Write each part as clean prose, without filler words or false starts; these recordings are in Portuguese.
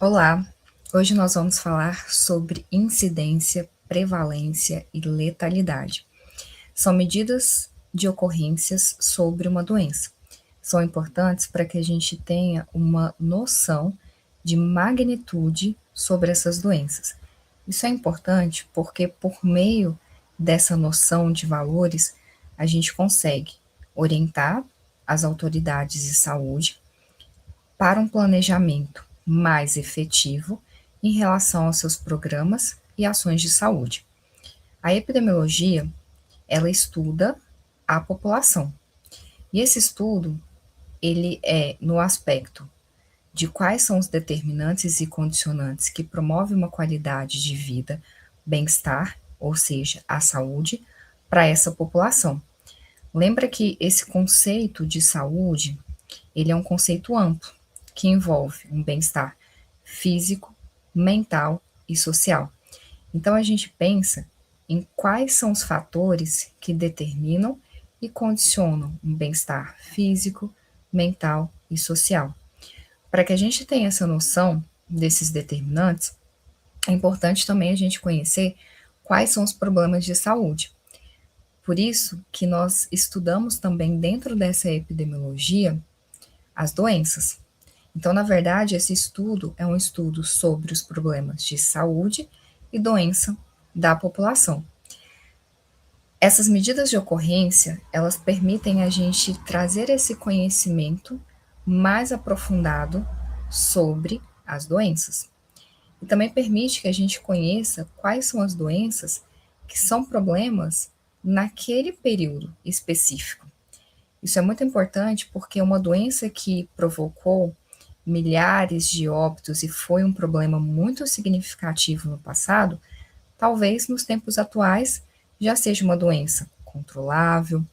Olá, hoje nós vamos falar sobre incidência, prevalência e letalidade. São medidas de ocorrências sobre uma doença. São importantes para que a gente tenha uma noção de magnitude sobre essas doenças. Isso é importante porque, por meio dessa noção de valores, a gente consegue orientar as autoridades de saúde para um planejamento mais efetivo em relação aos seus programas e ações de saúde. A epidemiologia, ela estuda a população. E esse estudo, ele é no aspecto de quais são os determinantes e condicionantes que promovem uma qualidade de vida, bem-estar, ou seja, a saúde, para essa população. Lembra que esse conceito de saúde, ele é um conceito amplo, que envolve um bem-estar físico, mental e social. Então a gente pensa em quais são os fatores que determinam e condicionam um bem-estar físico, mental e social. Para que a gente tenha essa noção desses determinantes, é importante também a gente conhecer quais são os problemas de saúde. Por isso que nós estudamos também dentro dessa epidemiologia as doenças. Então, na verdade, esse estudo é um estudo sobre os problemas de saúde e doença da população. Essas medidas de ocorrência, elas permitem a gente trazer esse conhecimento mais aprofundado sobre as doenças. E também permite que a gente conheça quais são as doenças que são problemas naquele período específico. Isso é muito importante porque uma doença que provocou milhares de óbitos e foi um problema muito significativo no passado, talvez nos tempos atuais já seja uma doença controlável,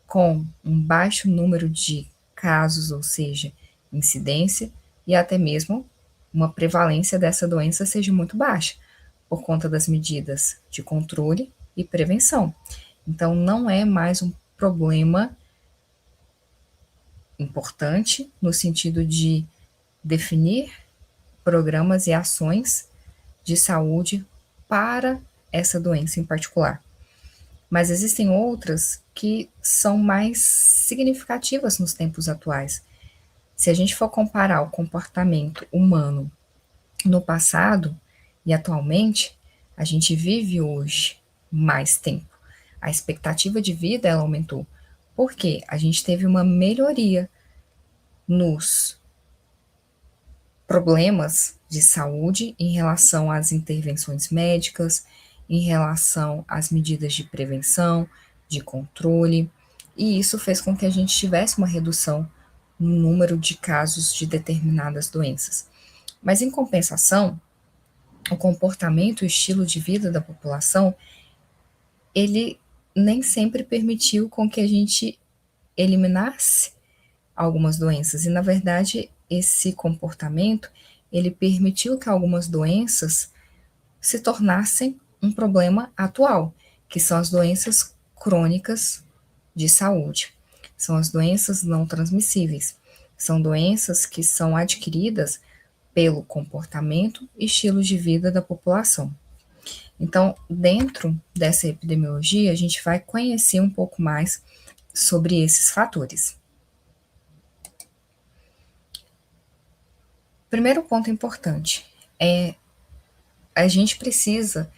com um baixo número de casos, ou seja, incidência, e até mesmo uma prevalência dessa doença seja muito baixa, por conta das medidas de controle e prevenção. Então, não é mais um problema importante no sentido de definir programas e ações de saúde para essa doença em particular. Mas existem outras que são mais significativas nos tempos atuais. Se a gente for comparar o comportamento humano no passado e atualmente, a gente vive hoje mais tempo. A expectativa de vida ela aumentou. Por quê? A gente teve uma melhoria nos problemas de saúde em relação às intervenções médicas, em relação às medidas de prevenção, de controle, e isso fez com que a gente tivesse uma redução no número de casos de determinadas doenças. Mas, em compensação, o comportamento e o estilo de vida da população, ele nem sempre permitiu com que a gente eliminasse algumas doenças. E, na verdade, esse comportamento, ele permitiu que algumas doenças se tornassem um problema atual, que são as doenças crônicas de saúde. São as doenças não transmissíveis. São doenças que são adquiridas pelo comportamento e estilo de vida da população. Então, dentro dessa epidemiologia, a gente vai conhecer um pouco mais sobre esses fatores. Primeiro ponto importante é a gente precisa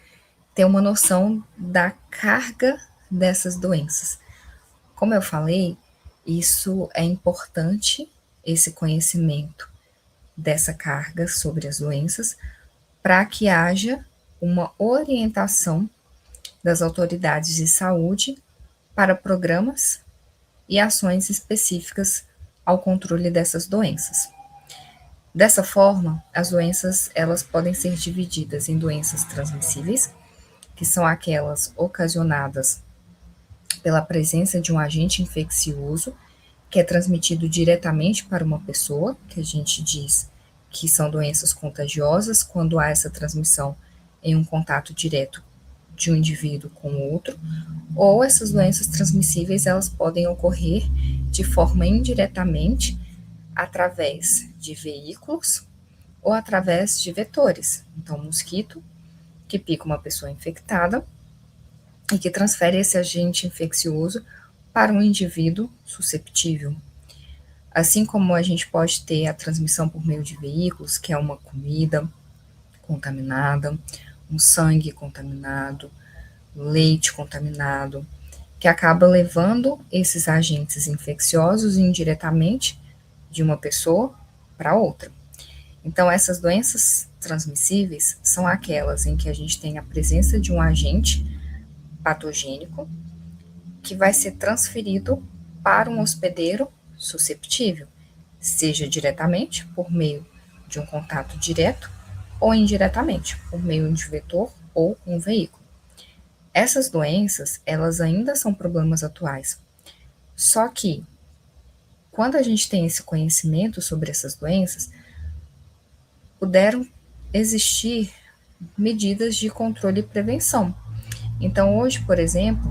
ter uma noção da carga dessas doenças. Como eu falei, isso é importante, esse conhecimento dessa carga sobre as doenças, para que haja uma orientação das autoridades de saúde para programas e ações específicas ao controle dessas doenças. Dessa forma, as doenças elas podem ser divididas em doenças transmissíveis, que são aquelas ocasionadas pela presença de um agente infeccioso que é transmitido diretamente para uma pessoa, que a gente diz que são doenças contagiosas quando há essa transmissão em um contato direto de um indivíduo com outro, ou essas doenças transmissíveis elas podem ocorrer de forma indiretamente através de veículos ou através de vetores. Então, mosquito que pica uma pessoa infectada e que transfere esse agente infeccioso para um indivíduo susceptível. Assim como a gente pode ter a transmissão por meio de veículos, que é uma comida contaminada, um sangue contaminado, leite contaminado, que acaba levando esses agentes infecciosos indiretamente de uma pessoa para outra. Então, essas doenças transmissíveis são aquelas em que a gente tem a presença de um agente patogênico que vai ser transferido para um hospedeiro susceptível, seja diretamente por meio de um contato direto ou indiretamente por meio de vetor ou um veículo. Essas doenças, elas ainda são problemas atuais. Só que quando a gente tem esse conhecimento sobre essas doenças, puderam existir medidas de controle e prevenção. Então, hoje, por exemplo,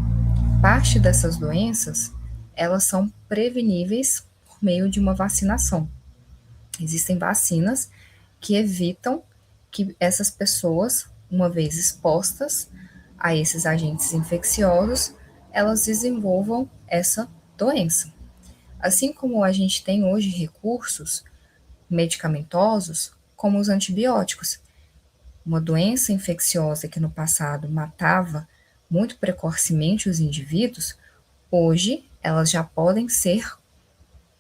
parte dessas doenças, elas são preveníveis por meio de uma vacinação. Existem vacinas que evitam que essas pessoas, uma vez expostas a esses agentes infecciosos, elas desenvolvam essa doença. Assim como a gente tem hoje recursos medicamentosos, como os antibióticos. Uma doença infecciosa que no passado matava muito precocemente os indivíduos, hoje elas já podem ser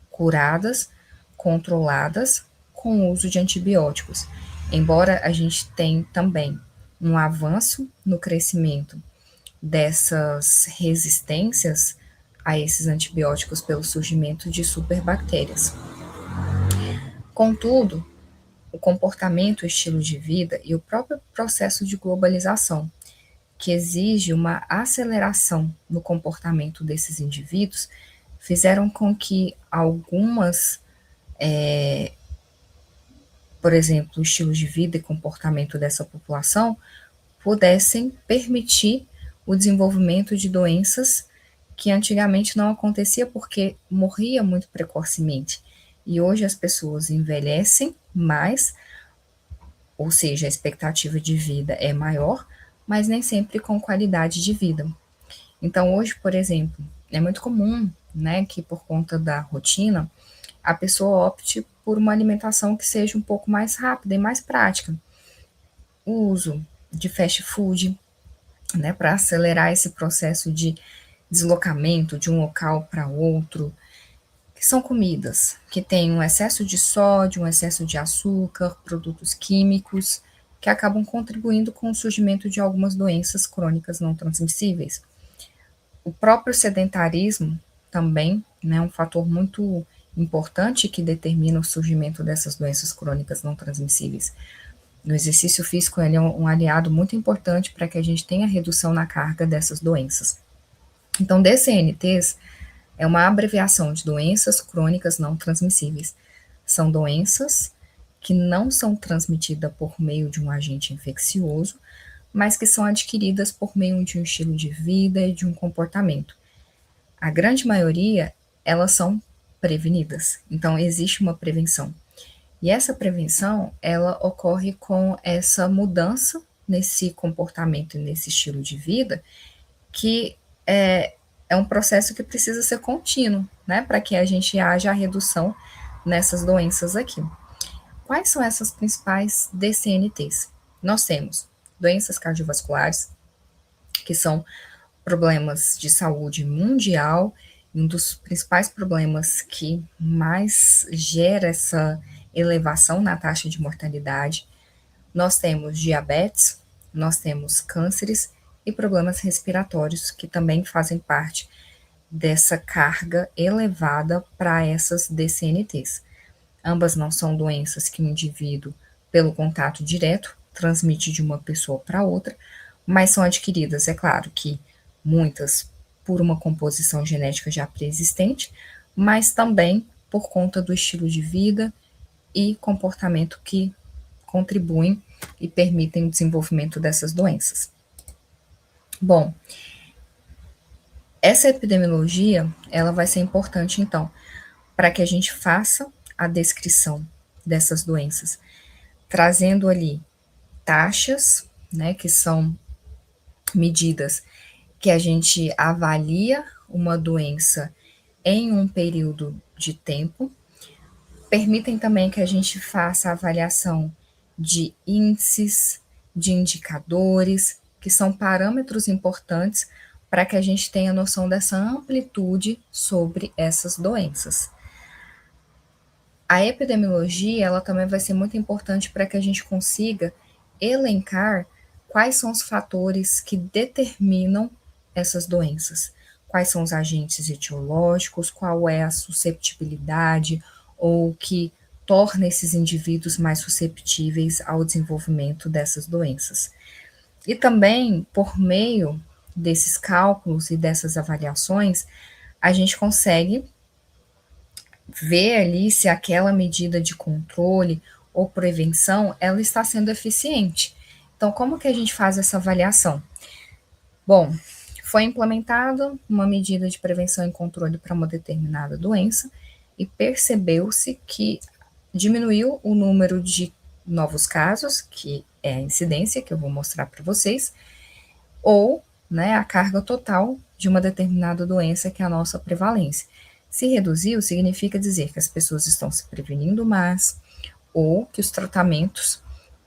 curadas, controladas com o uso de antibióticos. Embora a gente tenha também um avanço no crescimento dessas resistências a esses antibióticos pelo surgimento de superbactérias. Contudo, o comportamento, o estilo de vida e o próprio processo de globalização, que exige uma aceleração no comportamento desses indivíduos, fizeram com que algumas, por exemplo, estilos de vida e comportamento dessa população pudessem permitir o desenvolvimento de doenças que antigamente não acontecia porque morria muito precocemente. E hoje as pessoas envelhecem mais, ou seja, a expectativa de vida é maior, mas nem sempre com qualidade de vida. Então, hoje, por exemplo, é muito comum, né, que por conta da rotina, a pessoa opte por uma alimentação que seja um pouco mais rápida e mais prática. O uso de fast food, né, para acelerar esse processo de deslocamento de um local para outro, que são comidas que têm um excesso de sódio, um excesso de açúcar, produtos químicos, que acabam contribuindo com o surgimento de algumas doenças crônicas não transmissíveis. O próprio sedentarismo também, né, é um fator muito importante que determina o surgimento dessas doenças crônicas não transmissíveis. O exercício físico ele é um aliado muito importante para que a gente tenha redução na carga dessas doenças. Então, DCNTs é uma abreviação de doenças crônicas não transmissíveis. São doenças que não são transmitidas por meio de um agente infeccioso, mas que são adquiridas por meio de um estilo de vida e de um comportamento. A grande maioria, elas são prevenidas. Então, existe uma prevenção. E essa prevenção, ela ocorre com essa mudança nesse comportamento e nesse estilo de vida, que é um processo que precisa ser contínuo, né, para que a gente haja a redução nessas doenças aqui. Quais são essas principais DCNTs? Nós temos doenças cardiovasculares, que são problemas de saúde mundial, e um dos principais problemas que mais gera essa elevação na taxa de mortalidade. Nós temos diabetes, nós temos cânceres e problemas respiratórios, que também fazem parte dessa carga elevada para essas DCNTs. Ambas não são doenças que o indivíduo, pelo contato direto, transmite de uma pessoa para outra, mas são adquiridas, é claro que muitas por uma composição genética já pré-existente, mas também por conta do estilo de vida e comportamento que contribuem e permitem o desenvolvimento dessas doenças. Bom, essa epidemiologia, ela vai ser importante, então, para que a gente faça a descrição dessas doenças. trazendo ali taxas, né, que são medidas que a gente avalia uma doença em um período de tempo, permitem também que a gente faça a avaliação de índices, de indicadores, que são parâmetros importantes para que a gente tenha noção dessa amplitude sobre essas doenças. A epidemiologia, ela também vai ser muito importante para que a gente consiga elencar quais são os fatores que determinam essas doenças, quais são os agentes etiológicos, qual é a susceptibilidade ou que torna esses indivíduos mais susceptíveis ao desenvolvimento dessas doenças. E também, por meio desses cálculos e dessas avaliações, a gente consegue ver ali se aquela medida de controle ou prevenção ela está sendo eficiente. Então, como que a gente faz essa avaliação? Bom, foi implementada uma medida de prevenção e controle para uma determinada doença e percebeu-se que diminuiu o número de novos casos, que é a incidência, que eu vou mostrar para vocês, ou né, a carga total de uma determinada doença, que é a nossa prevalência. Se reduziu, significa dizer que as pessoas estão se prevenindo mais, ou que os tratamentos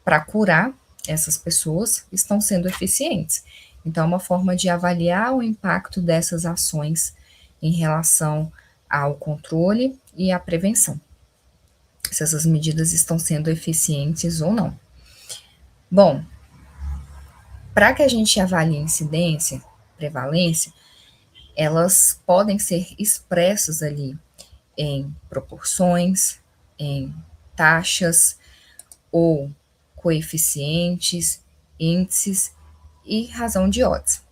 para curar essas pessoas estão sendo eficientes. Então, é uma forma de avaliar o impacto dessas ações em relação ao controle e à prevenção, se essas medidas estão sendo eficientes ou não. Bom, para que a gente avalie incidência, prevalência, elas podem ser expressas ali em proporções, em taxas ou coeficientes, índices e razão de odds,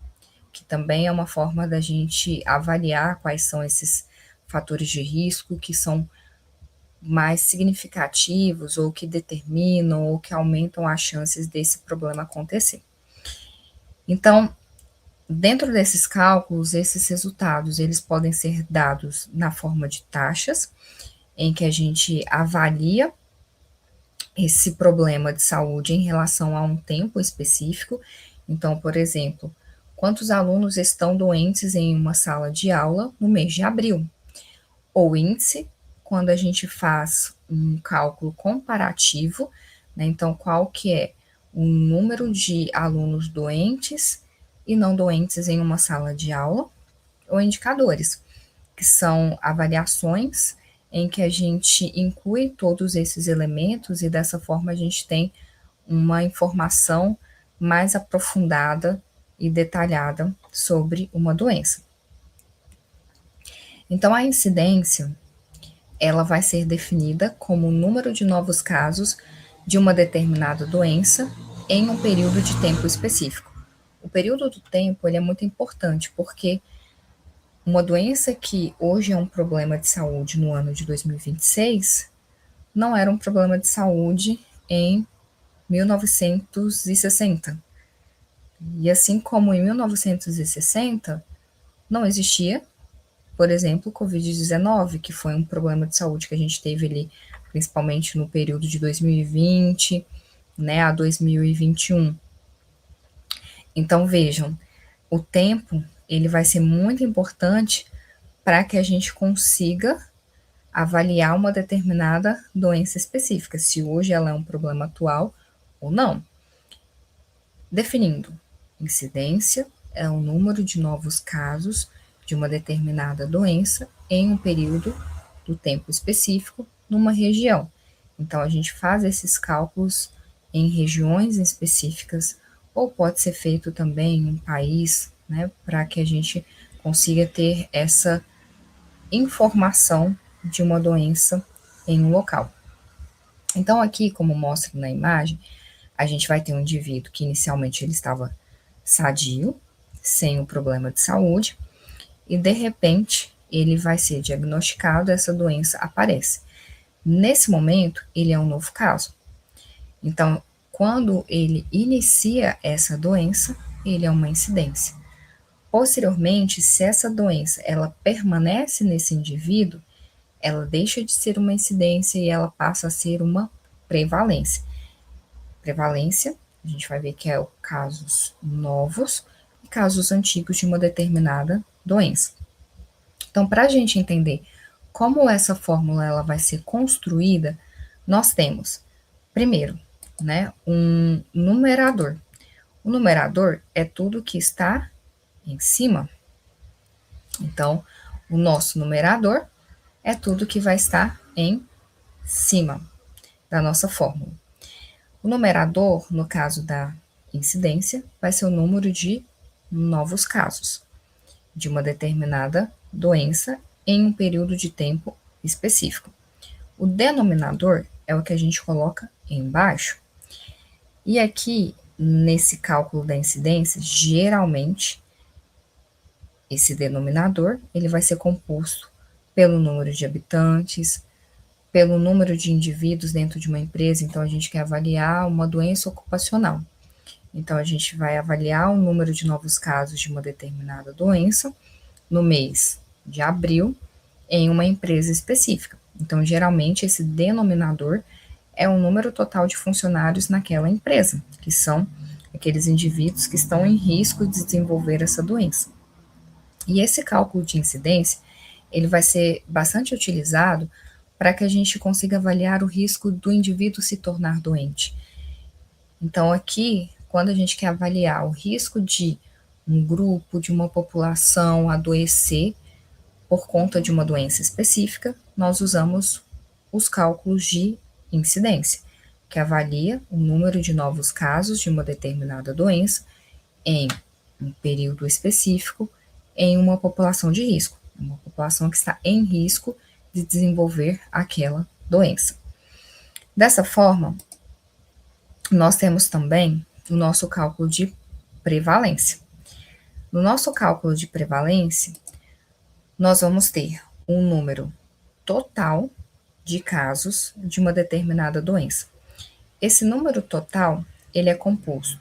que também é uma forma da gente avaliar quais são esses fatores de risco que são mais significativos ou que determinam ou que aumentam as chances desse problema acontecer. Então, dentro desses cálculos, esses resultados, eles podem ser dados na forma de taxas, em que a gente avalia esse problema de saúde em relação a um tempo específico. Então, por exemplo, quantos alunos estão doentes em uma sala de aula no mês de abril? Ou índice, quando a gente faz um cálculo comparativo, né? Então, qual que é o número de alunos doentes e não doentes em uma sala de aula, ou indicadores, que são avaliações em que a gente inclui todos esses elementos e dessa forma a gente tem uma informação mais aprofundada e detalhada sobre uma doença. Então, a incidência, ela vai ser definida como o número de novos casos de uma determinada doença em um período de tempo específico. O período do tempo ele é muito importante, porque uma doença que hoje é um problema de saúde no ano de 2026 não era um problema de saúde em 1960. E assim como em 1960 não existia, por exemplo, o Covid-19, que foi um problema de saúde que a gente teve ali, principalmente no período de 2020, né, a 2021. Então, vejam, o tempo, ele vai ser muito importante para que a gente consiga avaliar uma determinada doença específica, se hoje ela é um problema atual ou não. Definindo, incidência é o número de novos casos de uma determinada doença em um período do tempo específico numa região. Então, a gente faz esses cálculos em regiões específicas, ou pode ser feito também em um país, né, para que a gente consiga ter essa informação de uma doença em um local. Então, aqui, como mostra na imagem, a gente vai ter um indivíduo que inicialmente ele estava sadio, sem o problema de saúde, e de repente ele vai ser diagnosticado, essa doença aparece. Nesse momento, ele é um novo caso. Então, quando ele inicia essa doença, ele é uma incidência. Posteriormente, se essa doença ela permanece nesse indivíduo, ela deixa de ser uma incidência e ela passa a ser uma prevalência. prevalência, a gente vai ver que é casos novos e casos antigos de uma determinada doença. Então, para a gente entender como essa fórmula ela vai ser construída, nós temos, primeiro, né, um numerador. O numerador é tudo que está em cima. Então, o nosso numerador é tudo que vai estar em cima da nossa fórmula. O numerador, no caso da incidência, vai ser o número de novos casos de uma determinada doença em um período de tempo específico. O denominador é o que a gente coloca embaixo. E aqui, nesse cálculo da incidência, geralmente, esse denominador ele vai ser composto pelo número de habitantes, pelo número de indivíduos dentro de uma empresa. Então, a gente quer avaliar uma doença ocupacional. Então, a gente vai avaliar o número de novos casos de uma determinada doença no mês de abril em uma empresa específica. Então, geralmente, esse denominador é o número total de funcionários naquela empresa, que são aqueles indivíduos que estão em risco de desenvolver essa doença. E esse cálculo de incidência, ele vai ser bastante utilizado para que a gente consiga avaliar o risco do indivíduo se tornar doente. Então, aqui, quando a gente quer avaliar o risco de um grupo, de uma população adoecer por conta de uma doença específica, nós usamos os cálculos de incidência, que avalia o número de novos casos de uma determinada doença em um período específico em uma população de risco, uma população que está em risco de desenvolver aquela doença. Dessa forma, nós temos também o nosso cálculo de prevalência. No nosso cálculo de prevalência, nós vamos ter um número total de casos de uma determinada doença. Esse número total, ele é composto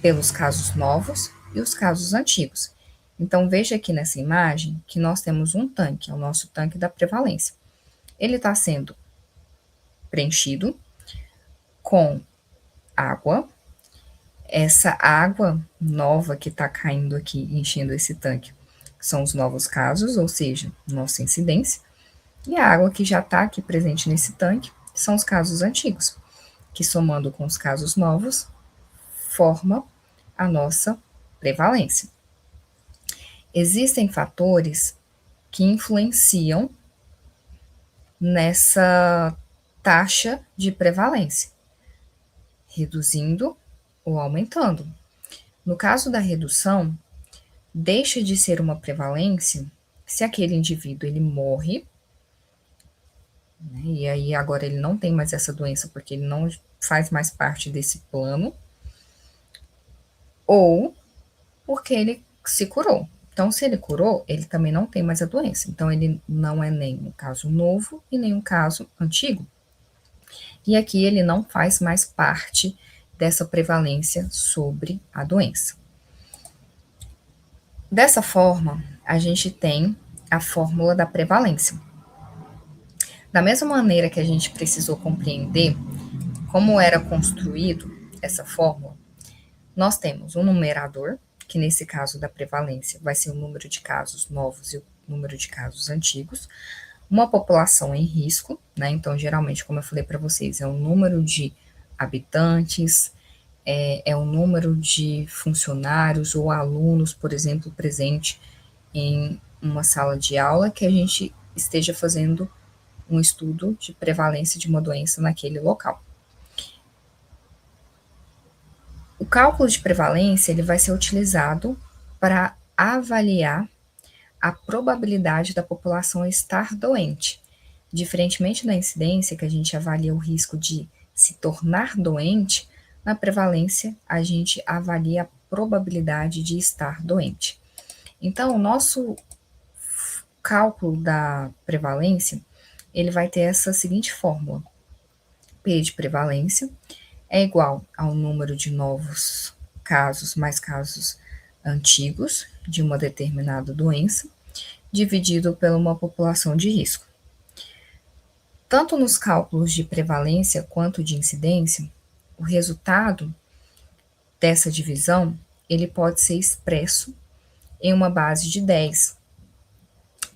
pelos casos novos e os casos antigos. Então, veja aqui nessa imagem que nós temos um tanque, é o nosso tanque da prevalência. Ele está sendo preenchido com água. Essa água nova que está caindo aqui, enchendo esse tanque, são os novos casos, ou seja, nossa incidência. E a água que já está aqui presente nesse tanque são os casos antigos, que somando com os casos novos, forma a nossa prevalência. Existem fatores que influenciam nessa taxa de prevalência, reduzindo ou aumentando. No caso da redução, deixa de ser uma prevalência se aquele indivíduo ele morre, né, e aí agora ele não tem mais essa doença porque ele não faz mais parte desse plano, ou porque ele se curou. Então, se ele curou, ele também não tem mais a doença. Então, ele não é nem um caso novo e nem um caso antigo. E aqui ele não faz mais parte dessa prevalência sobre a doença. Dessa forma, a gente tem a fórmula da prevalência. Da mesma maneira que a gente precisou compreender como era construído essa fórmula, nós temos um numerador, que nesse caso da prevalência vai ser o número de casos novos e o número de casos antigos, uma população em risco, né? Então, geralmente, como eu falei para vocês, é o número de habitantes, é o número de funcionários ou alunos, por exemplo, presente em uma sala de aula que a gente esteja fazendo um estudo de prevalência de uma doença naquele local. O cálculo de prevalência ele vai ser utilizado para avaliar a probabilidade da população estar doente. Diferentemente da incidência, que a gente avalia o risco de se tornar doente, na prevalência a gente avalia a probabilidade de estar doente. Então, o nosso cálculo da prevalência, ele vai ter essa seguinte fórmula: P de prevalência é igual ao número de novos casos mais casos antigos de uma determinada doença, dividido por uma população de risco. Tanto nos cálculos de prevalência quanto de incidência, o resultado dessa divisão, ele pode ser expresso em uma base de 10,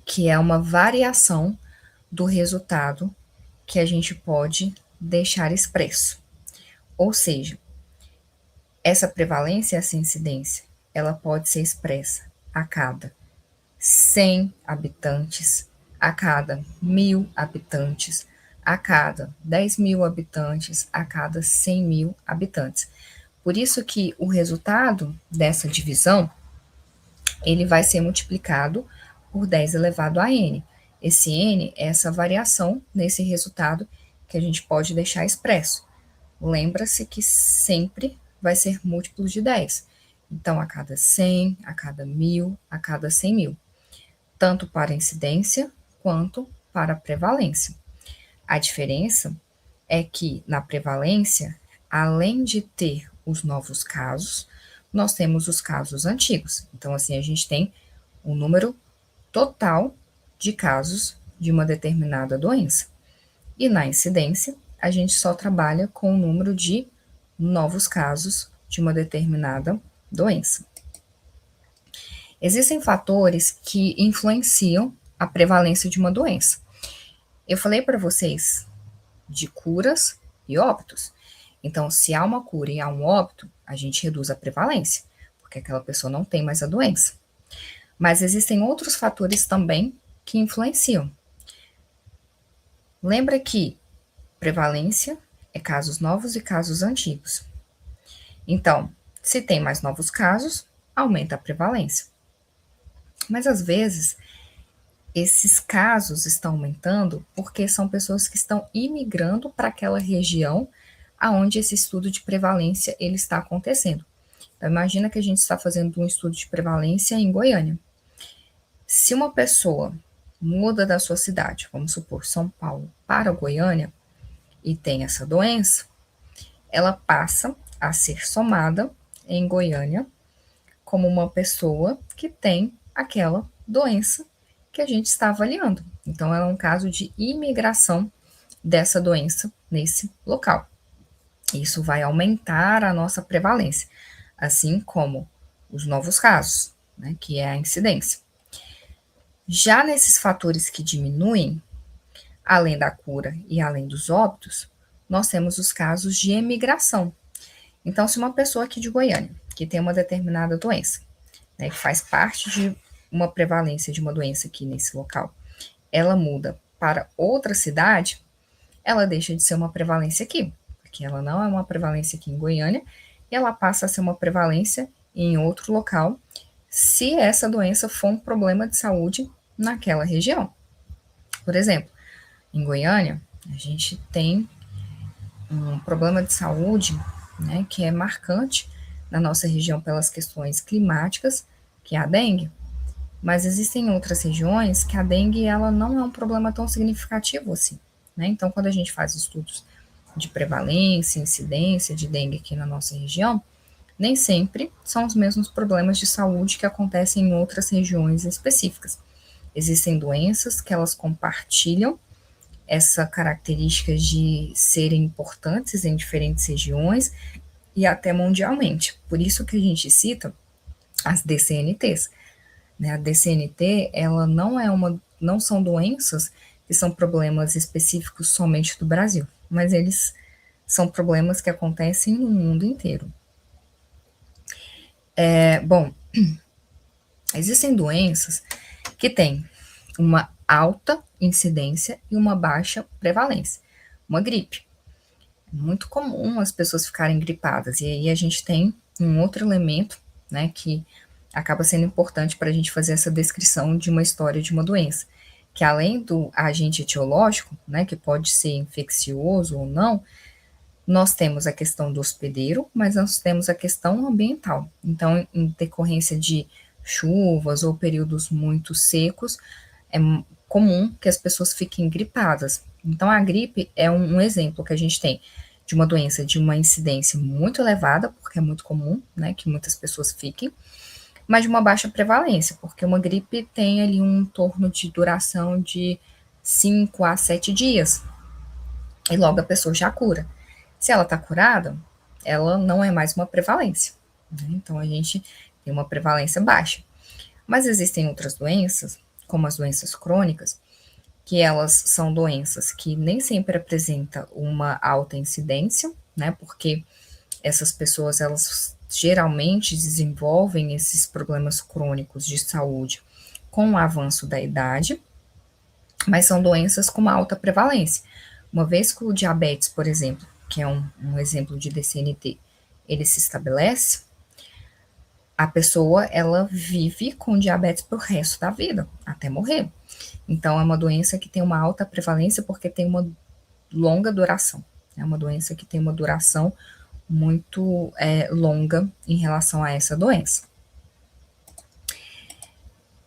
que é uma variação do resultado que a gente pode deixar expresso. Ou seja, essa prevalência, essa incidência, ela pode ser expressa a cada 100 habitantes, a cada 1.000 habitantes, a cada 10.000 habitantes, a cada 100.000 habitantes. Por isso que o resultado dessa divisão, ele vai ser multiplicado por 10 elevado a n. Esse n é essa variação nesse resultado que a gente pode deixar expresso. Lembra-se que sempre vai ser múltiplo de 10. Então, a cada 100, a cada 1.000, a cada 100.000. Tanto para a incidência quanto para a prevalência. A diferença é que na prevalência, além de ter os novos casos, nós temos os casos antigos. Então, assim, a gente tem o número total de casos de uma determinada doença. E na incidência, a gente só trabalha com o número de novos casos de uma determinada doença. Existem fatores que influenciam a prevalência de uma doença. Eu falei para vocês de curas e óbitos. Então, se há uma cura e há um óbito, a gente reduz a prevalência, porque aquela pessoa não tem mais a doença. Mas existem outros fatores também que influenciam. Lembra que prevalência é casos novos e casos antigos. Então, se tem mais novos casos, aumenta a prevalência. Mas às vezes, esses casos estão aumentando porque são pessoas que estão imigrando para aquela região aonde esse estudo de prevalência ele está acontecendo. Então, imagina que a gente está fazendo um estudo de prevalência em Goiânia. Se uma pessoa muda da sua cidade, vamos supor, São Paulo, para Goiânia, e tem essa doença, ela passa a ser somada em Goiânia como uma pessoa que tem aquela doença que a gente está avaliando. Então, ela é um caso de imigração dessa doença nesse local. Isso vai aumentar a nossa prevalência, assim como os novos casos, né, que é a incidência. Já nesses fatores que diminuem, além da cura e além dos óbitos, nós temos os casos de emigração. Então, se uma pessoa aqui de Goiânia, que tem uma determinada doença, né, que faz parte de uma prevalência de uma doença aqui nesse local, ela muda para outra cidade, ela deixa de ser uma prevalência aqui, porque ela não é uma prevalência aqui em Goiânia, e ela passa a ser uma prevalência em outro local, se essa doença for um problema de saúde naquela região. Por exemplo, em Goiânia, a gente tem um problema de saúde, né, que é marcante na nossa região pelas questões climáticas, que é a dengue. Mas existem outras regiões que a dengue ela não é um problema tão significativo assim, né? Então, quando a gente faz estudos de prevalência, incidência de dengue aqui na nossa região, nem sempre são os mesmos problemas de saúde que acontecem em outras regiões específicas. Existem doenças que elas compartilham essa característica de serem importantes em diferentes regiões e até mundialmente. Por isso que a gente cita as DCNTs. Né? A DCNT, ela não são doenças que são problemas específicos somente do Brasil, mas eles são problemas que acontecem no mundo inteiro. Bom, existem doenças que têm uma alta incidência e uma baixa prevalência. Uma gripe. É muito comum as pessoas ficarem gripadas, e aí a gente tem um outro elemento, né, que acaba sendo importante para a gente fazer essa descrição de uma história de uma doença, que além do agente etiológico, né, que pode ser infeccioso ou não, nós temos a questão do hospedeiro, mas nós temos a questão ambiental. Então, em decorrência de chuvas ou períodos muito secos, é comum que as pessoas fiquem gripadas. Então, a gripe é um exemplo que a gente tem de uma doença de uma incidência muito elevada, porque é muito comum, né, que muitas pessoas fiquem, mas de uma baixa prevalência, porque uma gripe tem ali um torno de duração de 5 a 7 dias, e logo a pessoa já cura. Se ela está curada, ela não é mais uma prevalência, né? Então a gente tem uma prevalência baixa. Mas existem outras doenças, como as doenças crônicas, que elas são doenças que nem sempre apresentam uma alta incidência, né? Porque essas pessoas, elas geralmente desenvolvem esses problemas crônicos de saúde com o avanço da idade, mas são doenças com uma alta prevalência. Uma vez que o diabetes, por exemplo, que é um exemplo de DCNT, ele se estabelece, a pessoa, ela vive com diabetes pro resto da vida, até morrer. Então, é uma doença que tem uma alta prevalência porque tem uma longa duração. É uma doença que tem uma duração muito longa em relação a essa doença.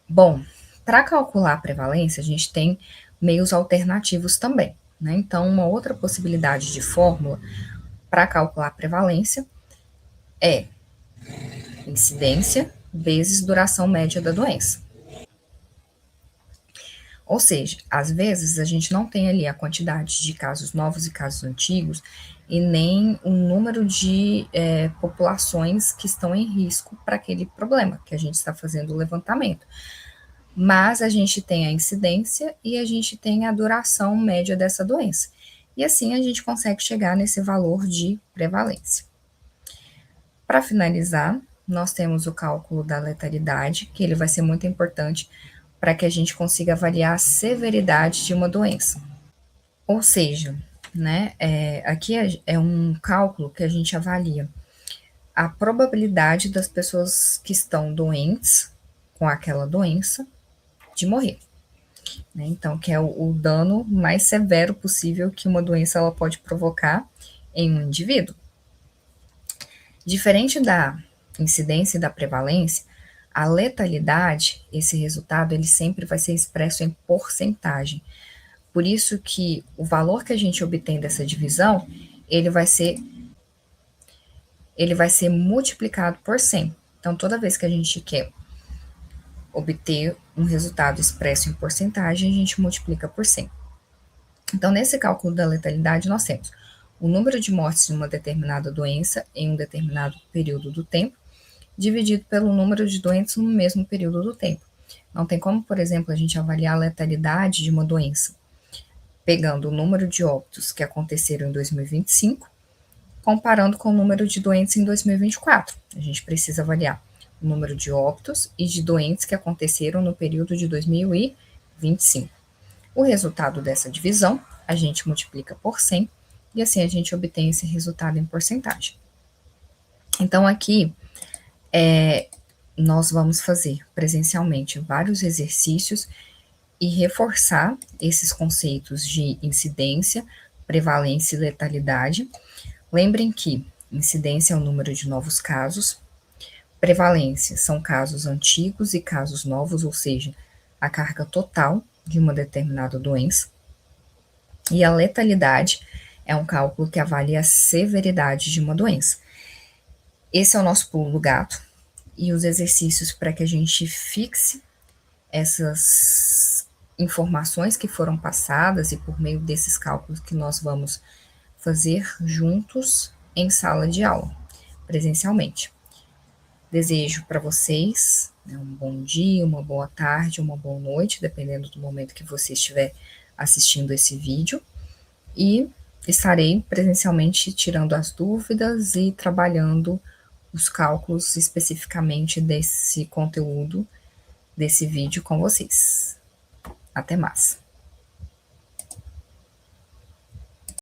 Bom, para calcular a prevalência, a gente tem meios alternativos também, né? Então, uma outra possibilidade de fórmula para calcular a prevalência é incidência vezes duração média da doença. Ou seja, às vezes a gente não tem ali a quantidade de casos novos e casos antigos e nem o número de populações que estão em risco para aquele problema que a gente está fazendo o levantamento. Mas a gente tem a incidência e a gente tem a duração média dessa doença. E assim a gente consegue chegar nesse valor de prevalência. Para finalizar, nós temos o cálculo da letalidade, que ele vai ser muito importante para que a gente consiga avaliar a severidade de uma doença. Ou seja, né, aqui é um cálculo que a gente avalia a probabilidade das pessoas que estão doentes com aquela doença de morrer. Né? Então, que é o dano mais severo possível que uma doença ela pode provocar em um indivíduo. Diferente da incidência e da prevalência, a letalidade, esse resultado, ele sempre vai ser expresso em porcentagem. Por isso que o valor que a gente obtém dessa divisão, ele vai ser multiplicado por 100. Então, toda vez que a gente quer obter um resultado expresso em porcentagem, a gente multiplica por 100. Então, nesse cálculo da letalidade, nós temos o número de mortes de uma determinada doença em um determinado período do tempo, dividido pelo número de doentes no mesmo período do tempo. Não tem como, por exemplo, a gente avaliar a letalidade de uma doença pegando o número de óbitos que aconteceram em 2025, comparando com o número de doentes em 2024. A gente precisa avaliar o número de óbitos e de doentes que aconteceram no período de 2025. O resultado dessa divisão, a gente multiplica por 100 e assim a gente obtém esse resultado em porcentagem. Então, aqui, nós vamos fazer presencialmente vários exercícios e reforçar esses conceitos de incidência, prevalência e letalidade. Lembrem que incidência é o número de novos casos, prevalência são casos antigos e casos novos, ou seja, a carga total de uma determinada doença. E a letalidade é um cálculo que avalia a severidade de uma doença. Esse é o nosso pulo do gato e os exercícios para que a gente fixe essas informações que foram passadas e por meio desses cálculos que nós vamos fazer juntos em sala de aula, presencialmente. Desejo para vocês um bom dia, uma boa tarde, uma boa noite, dependendo do momento que você estiver assistindo esse vídeo, e estarei presencialmente tirando as dúvidas e trabalhando os cálculos especificamente desse conteúdo, desse vídeo com vocês. Até mais.